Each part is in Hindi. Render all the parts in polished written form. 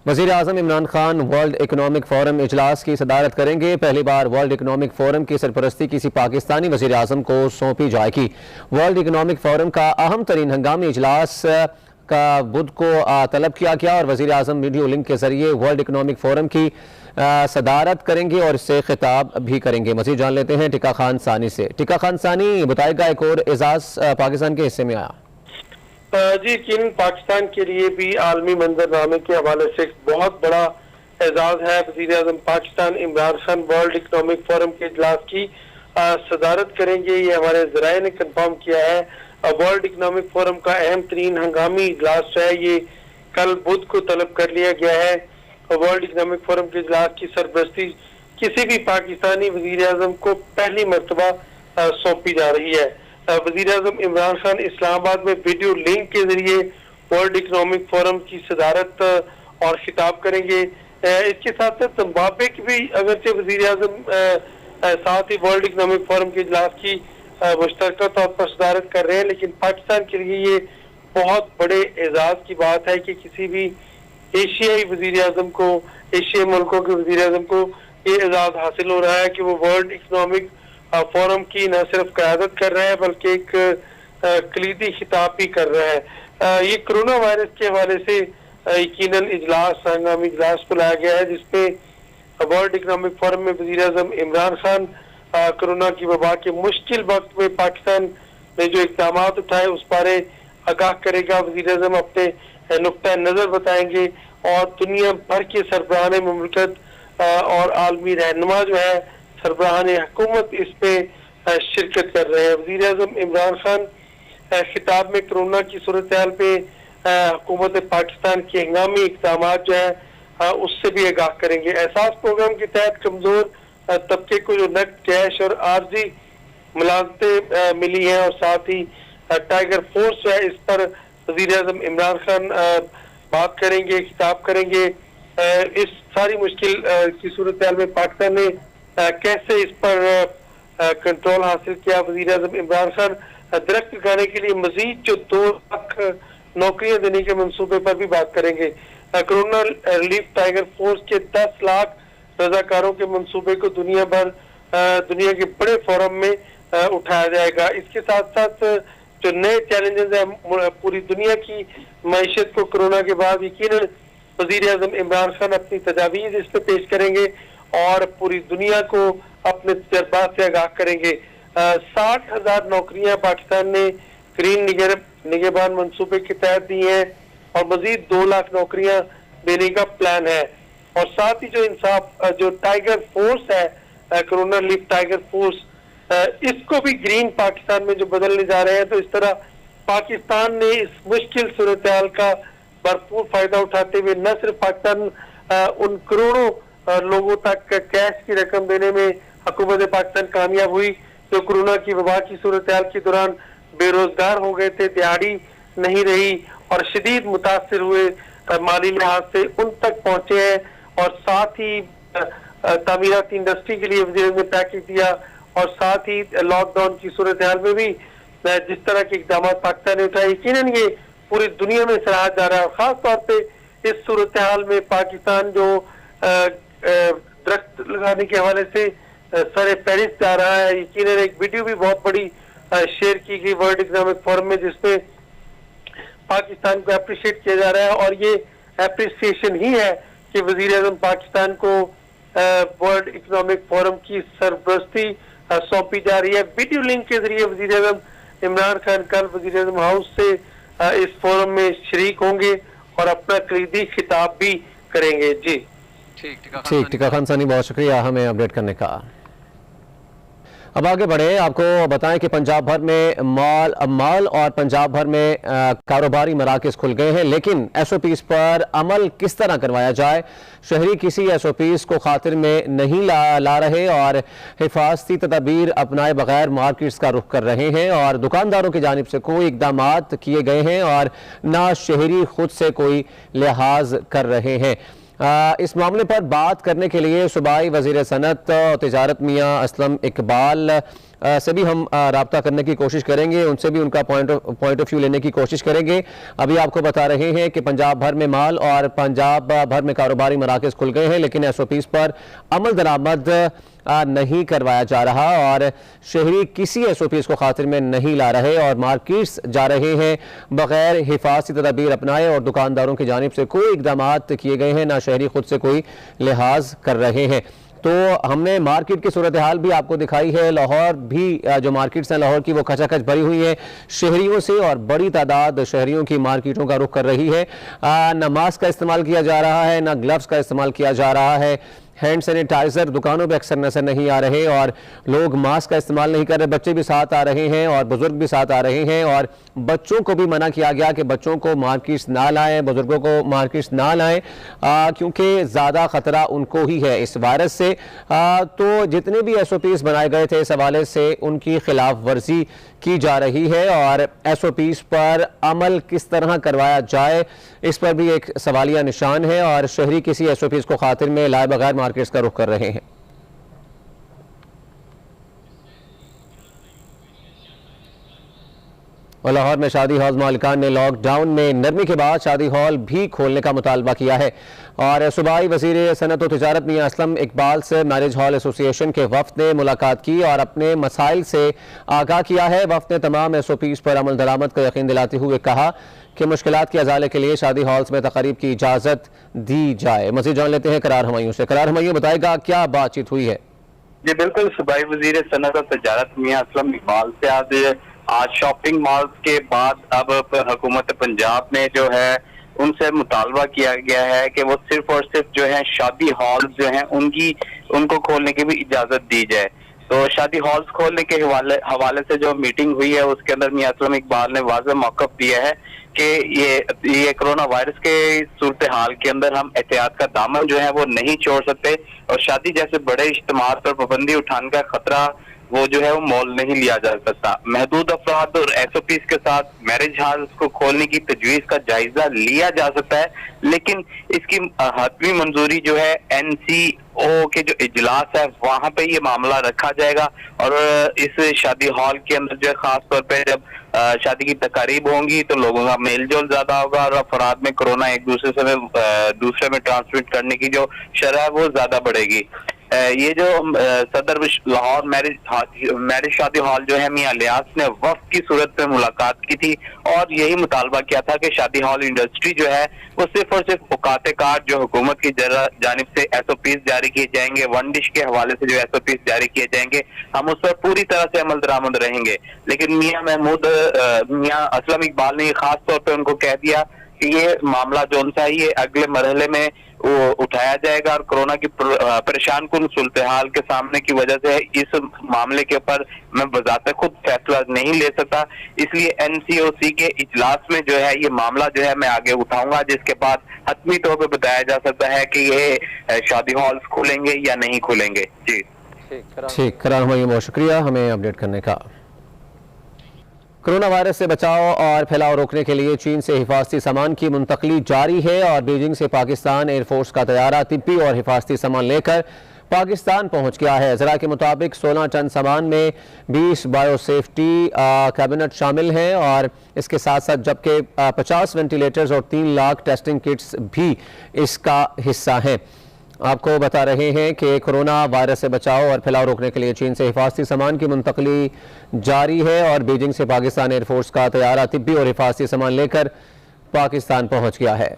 वज़ीर आज़म Imran Khan world economic forum इजलास की सदारत करेंगे। पहली बार वर्ल्ड इकनॉमिक फोरम की सरपरस्ती किसी पाकिस्तानी वज़ीर आज़म को सौंपी जाएगी। वर्ल्ड इकनॉमिक फोरम का अहम तरीन हंगामी इजलास का बुध को तलब किया गया और वज़ीर आज़म वीडियो लिंक के जरिए वर्ल्ड इकनॉमिक फोरम की सदारत करेंगे और इससे खिताब भी करेंगे। मज़ीद जान लेते हैं टिका खान सानी से। टिका खान सानी बताएगा, एक और एजाज पाकिस्तान के हिस्से में आया। जी, चीन पाकिस्तान के लिए भी आलमी मंजरनामे के हवाले से एक बहुत बड़ा एजाज है। वज़ीर आज़म Pakistan Imran Khan world economic forum के इजलास की सदारत करेंगे, ये हमारे ज़राए ने कंफर्म किया है। वर्ल्ड इकनॉमिक फोरम का अहम तरीन हंगामी इजलास है, ये कल बुध को तलब कर लिया गया है। वर्ल्ड इकनॉमिक फोरम के इजलास की सरबरस्ती किसी भी पाकिस्तानी वज़ीर आज़म को पहली मरतबा सौंपी जा रही है। वज़ीर आज़म इमरान खान इस्लामाबाद में वीडियो लिंक के जरिए वर्ल्ड इकनॉमिक फोरम की सदारत और खिताब करेंगे। इसके साथ साथ जिम्बाब्वे की भी अगरचे वज़ीर आज़म साथ ही वर्ल्ड इकनॉमिक फोरम के इजलास की मुश्तरका तौर पर सदारत कर रहे हैं, लेकिन पाकिस्तान के लिए ये बहुत बड़े एजाज की बात है कि किसी भी एशियाई वज़ीर आज़म को, एशियाई मुल्कों के वज़ीर आज़म को ये एजाज हासिल हो रहा है कि वो वर्ल्ड इकनॉमिक फोरम की न सिर्फ क़यादत कर रहे हैं बल्कि एक कलीदी खिताब भी कर रहे हैं। ये कोरोना वायरस के हवाले से यकीनन इजलास, हंगामी इजलास बुलाया गया है, जिसपे वर्ल्ड इकनॉमिक फोरम में वज़ीर आज़म इमरान खान कोरोना की वबा के मुश्किल वक्त में पाकिस्तान ने जो इक़दाम उठाए उस बारे आगाह करेगा। वज़ीर आज़म अपने नुक्ता नज़र बताएंगे और दुनिया भर के सरबराहान मुमलिकत और आलमी रहनुमा जो है, सरबराहान हुकूमत, इस पे शिरकत कर रहे हैं। वज़ीर आज़म इमरान खान खिताब में कोरोना की सूरत हाल पे हुकूमत पाकिस्तान के हंगामी इक़दाम जो है उससे भी आगाह करेंगे। एहसास प्रोग्राम के तहत कमजोर तबके को जो नकद, कैश और आर्जी मुलाजमतें मिली हैं और साथ ही टाइगर फोर्स है, इस पर वज़ीर आज़म इमरान खान बात करेंगे, खिताब करेंगे। इस सारी मुश्किल की सूरत हाल में पाकिस्तान ने कैसे इस पर कंट्रोल हासिल किया। वज़ीर आज़म इमरान खान दरख्त लगाने के लिए मजीद जो 2 लाख नौकरियां देने के मंसूबे पर भी बात करेंगे। कोरोना रिलीफ टाइगर फोर्स के 10 लाख रजाकारों के मंसूबे को दुनिया के बड़े फोरम में उठाया जाएगा। इसके साथ साथ जो नए चैलेंजेस हैं पूरी दुनिया की मईशत को कोरोना के बाद, यकीनन वज़ीर आज़म इमरान खान अपनी तजावीज़ इस पर पेश करेंगे और पूरी दुनिया को अपने तजर्बात से आगाह करेंगे। 60,000 नौकरियां पाकिस्तान ने ग्रीन निगहबान मंसूबे के तहत दी हैं और मजीद 2 लाख नौकरियां देने का प्लान है। और साथ ही जो टाइगर फोर्स है, कोरोना रिलीफ टाइगर फोर्स, इसको भी ग्रीन पाकिस्तान में जो बदलने जा रहे हैं। तो इस तरह पाकिस्तान ने इस मुश्किल सूरत हाल का भरपूर फायदा उठाते हुए न सिर्फ पाकिस्तान उन करोड़ों लोगों तक कैश की रकम देने में हुकूमत पाकिस्तान कामयाब हुई जो कोरोना की वबा की सूरत हाल के दौरान बेरोजगार हो गए थे, दिहाड़ी नहीं रही और शदीद मुतासर हुए माली लिहाज से, उन तक पहुंचे हैं। और साथ ही तामीराती इंडस्ट्री के लिए वज़ीर ने पैकेज दिया और साथ ही लॉकडाउन की सूरत हाल में भी जिस तरह के इक़दाम पाकिस्तान ने उठाए, यकीनन ये पूरी दुनिया में सराहा जा रहा है। और खास तौर पे इस सूरत हाल में पाकिस्तान जो दरख्त लगाने के हवाले से सरे पेरिस जा रहा है, यकीनन एक वीडियो भी बहुत बड़ी शेयर की गई वर्ल्ड इकनॉमिक फोरम में, जिसमें पाकिस्तान को अप्रिशिएट किया जा रहा है। और ये अप्रिसिएशन ही है कि वज़ीर आज़म पाकिस्तान को वर्ल्ड इकनॉमिक फोरम की सरबरस्ती सौंपी जा रही है। वीडियो लिंक के जरिए वज़ीर आज़म इमरान खान कल वज़ीर आज़म हाउस से इस फोरम में शरीक होंगे और अपना कलीदी खिताब भी करेंगे। जी ठीक, टिका खान सानी, बहुत शुक्रिया हमें अपडेट करने का। अब आगे बढ़े, आपको बताएं कि पंजाब भर में मॉल और पंजाब भर में कारोबारी मराकज़ खुल गए हैं, लेकिन SOPs पर अमल किस तरह करवाया जाए, शहरी किसी SOPs को खातिर में नहीं ला रहे और हिफाजती तदाबीर अपनाए बगैर मार्केट्स का रुख कर रहे हैं और दुकानदारों की जानिब से कोई इकदाम किए गए हैं और ना शहरी खुद से कोई लिहाज कर रहे हैं। इस मामले पर बात करने के लिए सूबाई वज़ीर सनअत और तिजारत मियाँ असलम इकबाल से भी हम राब्ता करने की कोशिश करेंगे, उनसे भी उनका पॉइंट ऑफ व्यू लेने की कोशिश करेंगे। अभी आपको बता रहे हैं कि पंजाब भर में माल और पंजाब भर में कारोबारी मराकज़ खुल गए हैं, लेकिन SOPs पर अमल दरामद नहीं करवाया जा रहा और शहरी किसी SOPs को खातिर में नहीं ला रहे और मार्केट्स जा रहे हैं बगैर हिफाजती तदाबीर अपनाए और दुकानदारों की जानिब से कोई इकदाम किए गए हैं, ना शहरी खुद से कोई लिहाज कर रहे हैं। तो हमने मार्केट की सूरत हाल भी आपको दिखाई है। लाहौर भी जो मार्केट्स हैं लाहौर की वो खचाखच भरी हुई है शहरियों से और बड़ी तादाद शहरियों की मार्केटों का रुख कर रही है। ना मास्क का इस्तेमाल किया जा रहा है, ना ग्लव्स का इस्तेमाल किया जा रहा है। हैंड सैनिटाइजर दुकानों पे अक्सर नजर नहीं आ रहे और लोग मास्क का इस्तेमाल नहीं कर रहे। बच्चे भी साथ आ रहे हैं और बुजुर्ग भी साथ आ रहे हैं और बच्चों को भी मना किया गया कि बच्चों को मार्केट्स ना लाएं, बुजुर्गों को मार्केट्स ना लाएं क्योंकि ज़्यादा ख़तरा उनको ही है इस वायरस से। तो जितने भी SOPs बनाए गए थे इस हवाले से उनकी खिलाफ वर्जी की जा रही है और SOPs पर अमल किस तरह करवाया जाए इस पर भी एक सवालिया निशान है और शहरी किसी SOPs को खातिर में लाए बगैर मार्केट्स का रुख कर रहे हैं। और लाहौर में शादी हॉल मालिकान ने लॉकडाउन में नरमी के बाद शादी हॉल भी खोलने का मुतालबा किया है और सूबाई वज़ीर सनअत व तिजारत मियां असलम इकबाल से मैरिज हॉल एसोसिएशन के वफ़द ने मुलाकात की और अपने मसाइल से आगाह किया है। वफ़द ने तमाम SOPs पर अमल दरामद का यकीन दिलाते हुए कहा कि मुश्किलात के अजाले के लिए शादी हॉल्स में तक़रीब की इजाज़त दी जाए। मज़ीद जान लेते हैं करार हमायूं से। करार हमायूं बताएगा क्या बातचीत हुई है। जी बिल्कुल, सूबाई वज़ीर सनअत व तिजारत मियां असलम इकबाल से आज शॉपिंग मॉल्स के बाद अब हुकूमत पंजाब ने जो है उनसे मुतालबा किया गया है कि वो सिर्फ और सिर्फ जो है शादी हॉल्स जो हैं उनको खोलने की भी इजाजत दी जाए। तो शादी हॉल्स खोलने के हवाले से जो मीटिंग हुई है उसके अंदर मियां असलम इकबाल ने वाज़ेह मौक़िफ़ दिया है कि ये कोरोना वायरस के सूरत हाल के अंदर हम एहतियात का दामन जो है वो नहीं छोड़ सकते और शादी जैसे बड़े इज्तिमात पर पाबंदी उठाने का खतरा वो जो है वो मोल नहीं लिया जा सकता। महदूद अफराद और SOPs के साथ मैरिज हॉल्स को खोलने की तजवीज का जायजा लिया जा सकता है, लेकिन इसकी हतमी मंजूरी जो है NCO के जो इजलास है वहां पे ये मामला रखा जाएगा और इस शादी हॉल के अंदर जो है खास तौर पे जब शादी की तकारीब होंगी तो लोगों का मेल जोल ज्यादा होगा और अफराद में कोरोना एक दूसरे में ट्रांसमिट करने की जो शरह है वो ज्यादा बढ़ेगी। ये जो सदर लाहौर मैरिज शादी हॉल जो है मियां लियास ने वफ्द की सूरत में मुलाकात की थी और यही मुतालबा किया था कि शादी हॉल इंडस्ट्री जो है वो सिर्फ और सिर्फ औकात कार जो हुकूमत की जानिब से SOPs जारी किए जाएंगे, वन डिश के हवाले से जो SOPs जारी किए जाएंगे हम उस पर पूरी तरह से अमल दरामद रहेंगे। लेकिन मियां असलम इकबाल ने खास तौर पर उनको कह दिया कि ये मामला जो उनसा है ये अगले मरहले में वो उठाया जाएगा और कोरोना की परेशान कुन सूरत हाल के सामने की वजह से इस मामले के ऊपर मैं बजाते खुद फैसला नहीं ले सकता, इसलिए NCOC के इजलास में जो है ये मामला जो है मैं आगे उठाऊंगा जिसके बाद हतमी तौर पर बताया जा सकता है कि ये शादी हॉल्स खुलेंगे या नहीं खुलेंगे। जी ठीक, करार हमायूं बहुत शुक्रिया हमें अपडेट करने का। कोरोना वायरस से बचाव और फैलाव रोकने के लिए चीन से हिफाजती सामान की मुंतकली जारी है और बीजिंग से पाकिस्तान एयरफोर्स का तैयारा तिब्बी और हिफाजती सामान लेकर पाकिस्तान पहुंच गया है। ज़रा के मुताबिक 16 टन सामान में 20 बायोसेफ्टी कैबिनेट शामिल हैं और इसके साथ साथ जबकि 50 वेंटिलेटर्स और 3 लाख टेस्टिंग किट्स भी इसका हिस्सा हैं। आपको बता रहे हैं कि कोरोना वायरस से बचाव और फैलाव रोकने के लिए चीन से हिफाजती सामान की मुंतकली जारी है और बीजिंग से पाकिस्तान एयरफोर्स का तैयारा तिब्बी और हिफाजती सामान लेकर पाकिस्तान पहुंच गया है।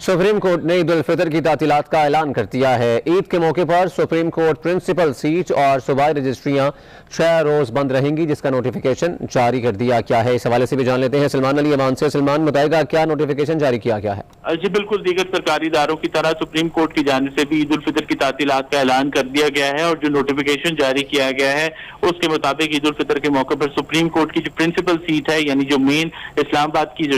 सुप्रीम कोर्ट ने ईद उल फितर की तातीलात का ऐलान कर दिया है। ईद के मौके पर सुप्रीम कोर्ट प्रिंसिपल सीट और सूबाई रजिस्ट्रियां 6 रोज बंद रहेंगी जिसका नोटिफिकेशन जारी कर दिया गया है। इस हवाले से भी जान लेते हैं सलमान अली अमान से। सलमान बताएगा क्या नोटिफिकेशन जारी किया गया है। जी बिल्कुल, दीगर सरकारी इदारों की तरह सुप्रीम कोर्ट की जानिब से भी ईद उल फितर की तातीलात का ऐलान कर दिया गया है और जो नोटिफिकेशन जारी किया गया है उसके मुताबिक ईद उल फितर के मौके पर सुप्रीम कोर्ट की जो प्रिंसिपल सीट है यानी जो मेन इस्लामाबाद की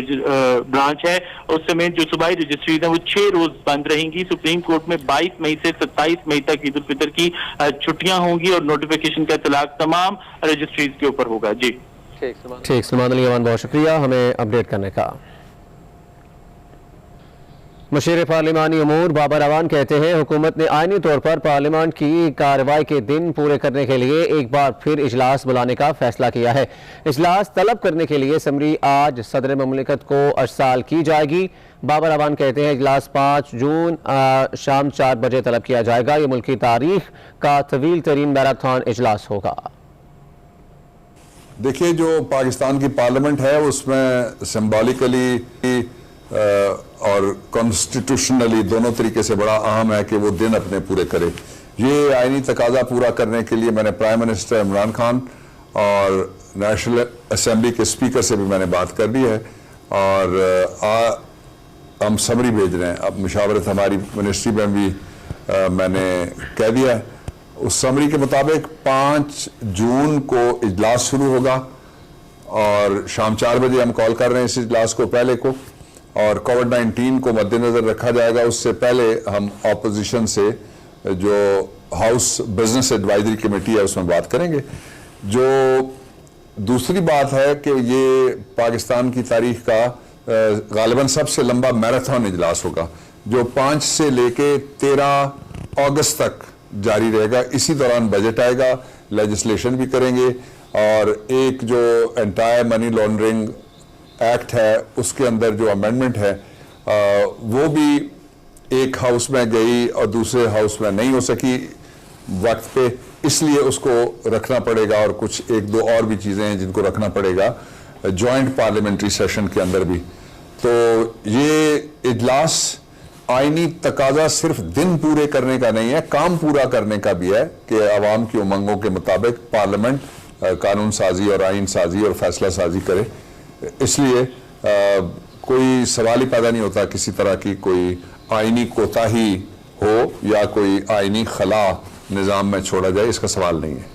ब्रांच है उस समेत जो सूबाई रजिस्ट्री है वो 6 रोज बंद रहेंगी। सुप्रीम कोर्ट में 22 मई से 27 मई तक ईद उल फितर की छुट्टियां होंगी और नोटिफिकेशन का इतलाक तमाम रजिस्ट्रीज के ऊपर होगा। जी ठीक, सलमान अली अमान बहुत शुक्रिया हमें अपडेट करने का। मुशीर पार्लिमानी अमूर बाबर अवान कहते हैं हुकूमत ने आईनी तौर पर पार्लियामेंट की कार्रवाई के दिन पूरे करने के लिए एक बार फिर इजलास बुलाने का फैसला किया है। इजलास तलब करने के लिए असम्बली आज सदर ममलिकत को अर्साल की जाएगी। बाबर अवान कहते हैं इजलास 5 जून शाम 4 बजे तलब किया जाएगा। ये मुल्की तारीख का तवील तरीन मैराथन इजलास होगा। देखिए, जो पाकिस्तान की पार्लियामेंट है उसमें सिंबॉलिकली और कॉन्स्टिट्यूशनली दोनों तरीके से बड़ा अहम है कि वो दिन अपने पूरे करे। ये आईनी तकाजा पूरा करने के लिए मैंने प्राइम मिनिस्टर इमरान खान और नेशनल असेंबली के स्पीकर से भी मैंने बात कर ली है और हम समरी भेज रहे हैं। अब मुशावरत हमारी मिनिस्ट्री में भी मैंने कह दिया है। उस समरी के मुताबिक 5 जून को इजलास शुरू होगा और शाम 4 बजे हम कॉल कर रहे हैं इस इजलास को पहले को, और कोविड-19 को मद्देनजर रखा जाएगा। उससे पहले हम ऑपोजिशन से जो हाउस बिजनेस एडवाइजरी कमेटी है उसमें बात करेंगे। जो दूसरी बात है कि ये पाकिस्तान की तारीख का गालिबन सबसे लंबा मैराथन इजलास होगा जो 5 से लेके 13 अगस्त तक जारी रहेगा। इसी दौरान बजट आएगा, लेजिस्लेशन भी करेंगे और एक जो एंटायर मनी लॉन्ड्रिंग एक्ट है उसके अंदर जो अमेंडमेंट है वो भी एक हाउस में गई और दूसरे हाउस में नहीं हो सकी वक्त पे, इसलिए उसको रखना पड़ेगा। और कुछ 1-2 और भी चीज़ें हैं जिनको रखना पड़ेगा जॉइंट पार्लियामेंट्री सेशन के अंदर भी। तो ये इजलास आईनी तकाजा सिर्फ दिन पूरे करने का नहीं है, काम पूरा करने का भी है कि आवाम की उमंगों के मुताबिक पार्लियामेंट कानून साजी और आइन साजी और फैसला साजी करे। इसलिए कोई सवाल ही पैदा नहीं होता किसी तरह की कोई आईनी कोताही हो या कोई आईनी खला निज़ाम में छोड़ा जाए, इसका सवाल नहीं है।